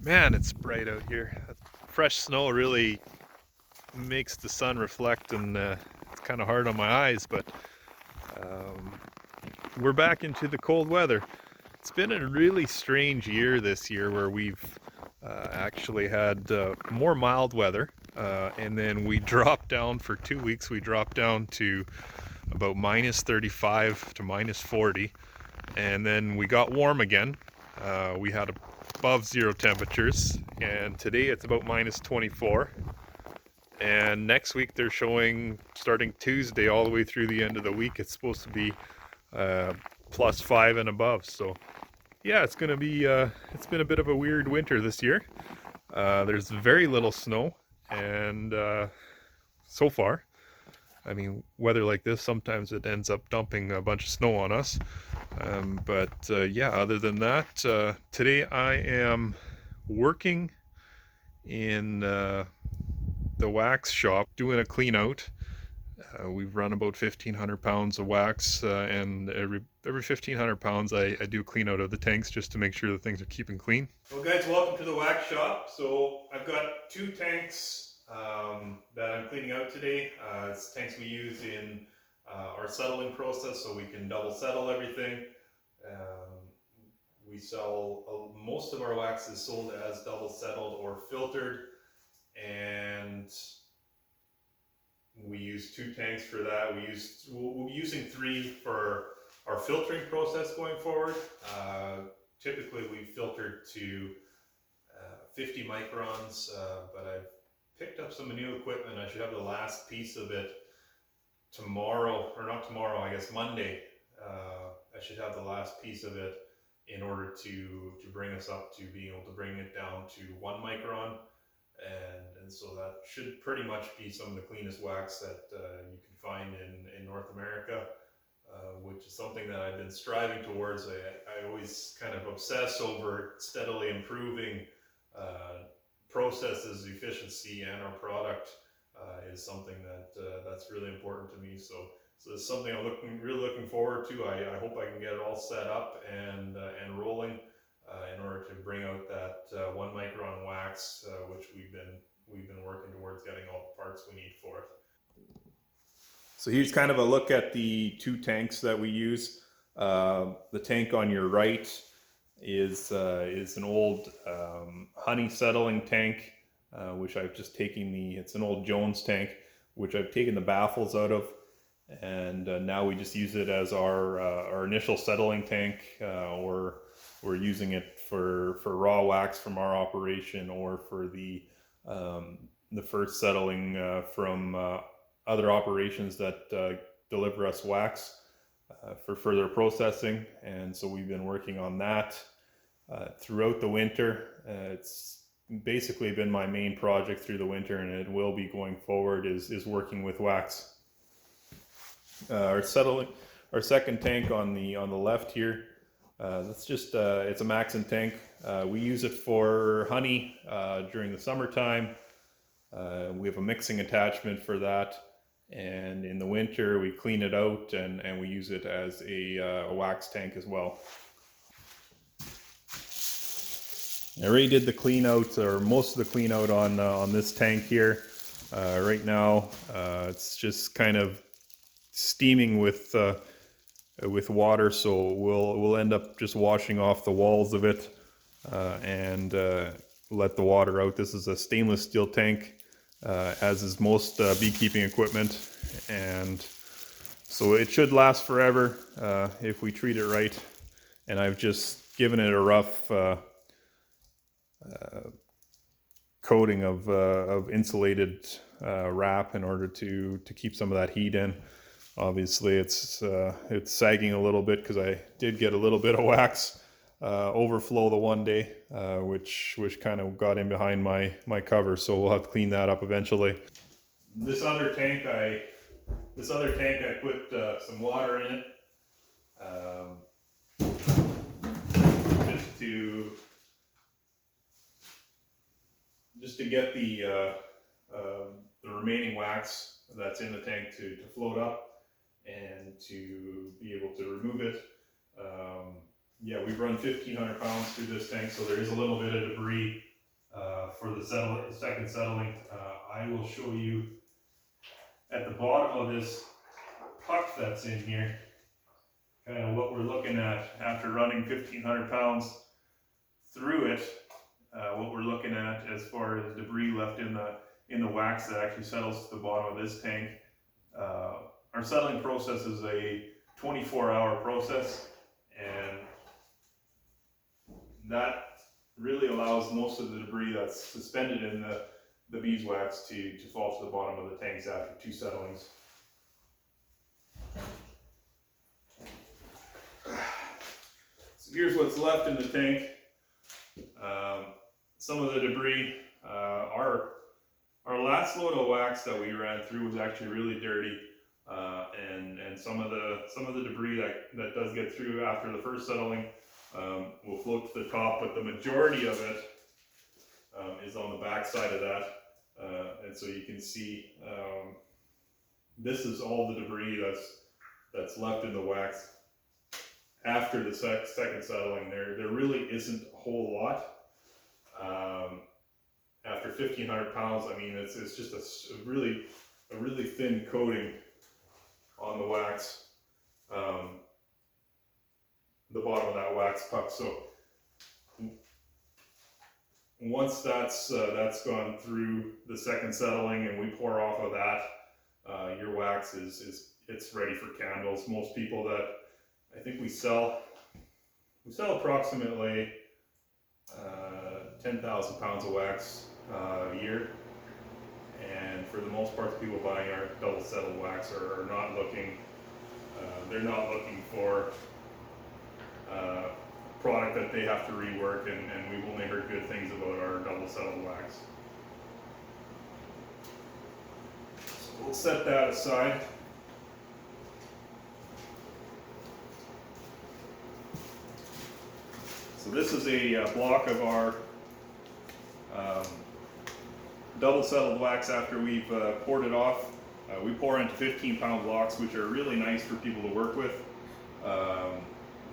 Man, it's bright out here. Fresh snow really makes the sun reflect, and it's kind of hard on my eyes, but um, we're back into the cold weather. It's been a really strange year this year where we've actually had more mild weather, and then we dropped down for 2 weeks. We dropped down to about minus 35 to minus 40, and then we got warm again. We had above zero temperatures, and today it's about minus 24. And next week they're showing, starting Tuesday all the way through the end of the week, it's supposed to be plus 5 and above. So yeah, it's gonna be it's been a bit of a weird winter this year. There's very little snow, and so far, I mean, weather like this, sometimes it ends up dumping a bunch of snow on us. But yeah, other than that, today I am working in the wax shop doing a clean out. We've run about 1,500 pounds of wax, and every 1,500 pounds I do clean out of the tanks just to make sure that things are keeping clean. Well, guys, welcome to the wax shop. So I've got two tanks that I'm cleaning out today. It's tanks we use in our settling process, so we can double settle everything. Um, we sell most of our wax is sold as double settled or filtered, and we use two tanks for that. We'll be using three for our filtering process going forward. Typically we filter to 50 microns, but I've picked up some new equipment. I should have the last piece of it tomorrow, or not tomorrow, I guess Monday. I should have the last piece of it in order to bring us up to being able to bring it down to 1 micron. And so that should pretty much be some of the cleanest wax that you can find in North America, which is something that I've been striving towards. I always kind of obsess over steadily improving processes, efficiency, and our product is something that's really important to me. So it's something I'm really looking forward to. I hope I can get it all set up and rolling in order to bring out that 1 micron wax, which we've been working towards getting all the parts we need for it. So here's kind of a look at the two tanks that we use. The tank on your right is an old honey settling tank, which I've just taken it's an old Jones tank, which I've taken the baffles out of, and now we just use it as our initial settling tank, or we're using it for raw wax from our operation, or for the first settling from other operations that deliver us wax for further processing. And so we've been working on that throughout the winter. It's basically been my main project through the winter, and it will be going forward, is working with wax. Our second tank on the left here, that's just it's a Maxon tank. We use it for honey during the summertime. We have a mixing attachment for that, and in the winter we clean it out and we use it as a wax tank as well. I already did the clean out, or most of the clean out on this tank here. Right now it's just kind of steaming with water, so we'll end up just washing off the walls of it and let the water out. This is a stainless steel tank, as is most beekeeping equipment, and so it should last forever if we treat it right. And I've just given it a rough coating of insulated wrap in order to keep some of that heat in. Obviously it's sagging a little bit because I did get a little bit of wax overflow the one day, which kind of got in behind my cover, so we'll have to clean that up eventually. This other tank I put some water in it, just to get the remaining wax that's in the tank to float up and to be able to remove it. Yeah, we've run 1,500 pounds through this tank, so there is a little bit of debris the second settling. I will show you at the bottom of this puck that's in here, kind of what we're looking at after running 1,500 pounds through it. What we're looking at as far as debris left in the wax that actually settles to the bottom of this tank. Our settling process is a 24-hour process, and that really allows most of the debris that's suspended in the beeswax to fall to the bottom of the tanks after 2 settlings. So here's what's left in the tank. Some of the debris, our last load of wax that we ran through was actually really dirty, and some of the debris that does get through after the first settling will float to the top, but the majority of it is on the back side of that, and so you can see this is all the debris that's left in the wax after the second settling. There really isn't a whole lot. After 1,500 pounds, I mean, it's just a really thin coating on the wax, the bottom of that wax puck. So once that's gone through the second settling and we pour off of that, your wax it's ready for candles. Most people that I think we sell approximately 10,000 pounds of wax a year, and for the most part, the people buying our double settled wax are not looking. They're not looking for product that they have to rework, and we've only heard good things about our double settled wax. So we'll set that aside. So this is a block of our double settled wax after we've poured it off. We pour into 15-pound blocks, which are really nice for people to work with.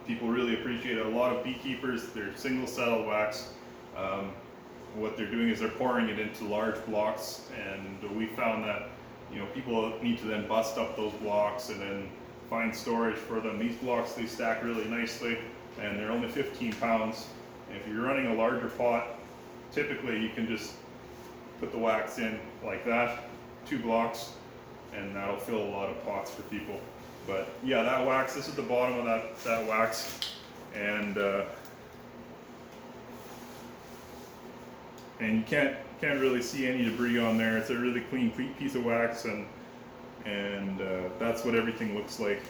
People really appreciate it. A lot of beekeepers, they're single settled wax. What they're doing is they're pouring it into large blocks, and we found that people need to then bust up those blocks and then find storage for them. These blocks, they stack really nicely, and they're only 15 pounds. And if you're running a larger pot, typically you can just put the wax in like that, 2 blocks, and that'll fill a lot of pots for people. But yeah, that wax, this is the bottom of that wax, and you can't really see any debris on there. It's a really clean piece of wax, and that's what everything looks like.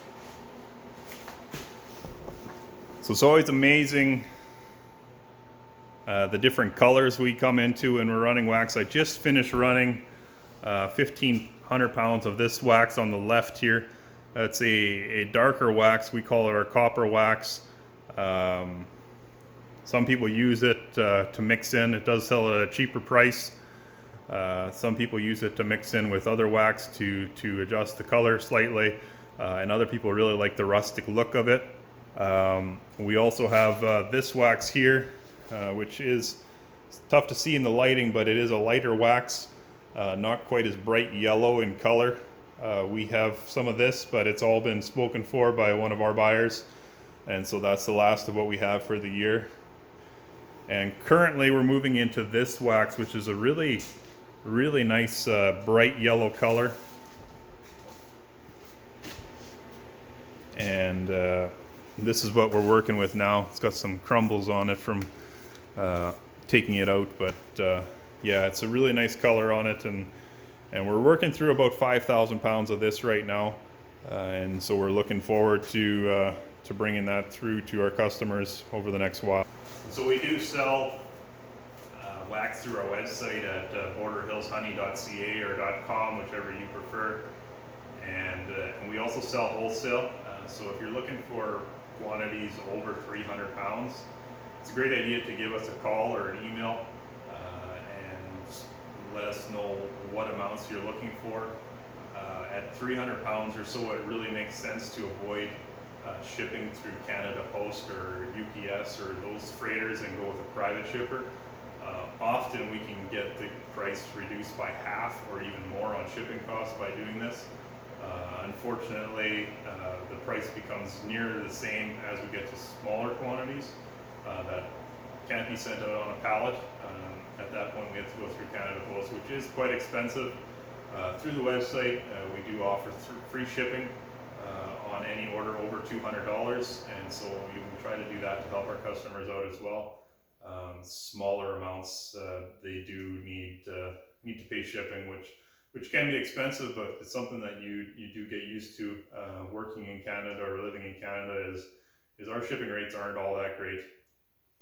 So it's always amazing the different colors we come into when we're running wax. I just finished running 1,500 pounds of this wax on the left here. That's a darker wax. We call it our copper wax. Some people use it to mix in. It does sell at a cheaper price. Some people use it to mix in with other wax to adjust the color slightly. And other people really like the rustic look of it. We also have this wax here, which is tough to see in the lighting, but it is a lighter wax, not quite as bright yellow in color. We have some of this, but it's all been spoken for by one of our buyers, and so that's the last of what we have for the year. And currently we're moving into this wax, which is a really nice bright yellow color, and this is what we're working with now. It's got some crumbles on it from taking it out, but yeah, it's a really nice color on it, and we're working through about 5,000 pounds of this right now, and so we're looking forward to bringing that through to our customers over the next while. So we do sell wax through our website at borderhillshoney.ca or .com, whichever you prefer, and we also sell wholesale. So if you're looking for quantities over 300 pounds, it's a great idea to give us a call or an email and let us know what amounts you're looking for. At 300 pounds or so, it really makes sense to avoid shipping through Canada Post or UPS or those freighters and go with a private shipper. Often often we can get the price reduced by half or even more on shipping costs by doing this. Unfortunately, the price becomes near the same as we get to smaller quantities that can't be sent out on a pallet. At that point, we have to go through Canada Post, which is quite expensive. Through the website, we do offer free shipping on any order over $200, and so we try to do that to help our customers out as well. Smaller amounts, they do need to pay shipping, which can be expensive, but it's something that you do get used to working in Canada or living in Canada. Is our shipping rates aren't all that great.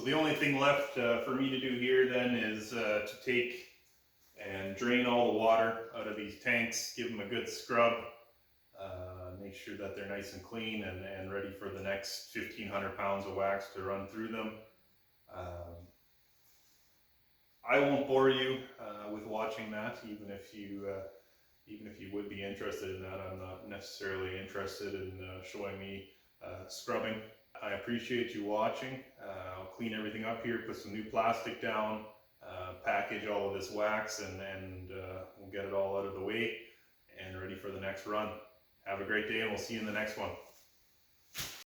The only thing left for me to do here then is to take and drain all the water out of these tanks, give them a good scrub, make sure that they're nice and clean and ready for the next 1,500 pounds of wax to run through them. I won't bore you with watching that, even if you would be interested in that. I'm not necessarily interested in showing me scrubbing. I appreciate you watching. I'll clean everything up here, put some new plastic down, package all of this wax, and we'll get it all out of the way and ready for the next run. Have a great day, and we'll see you in the next one.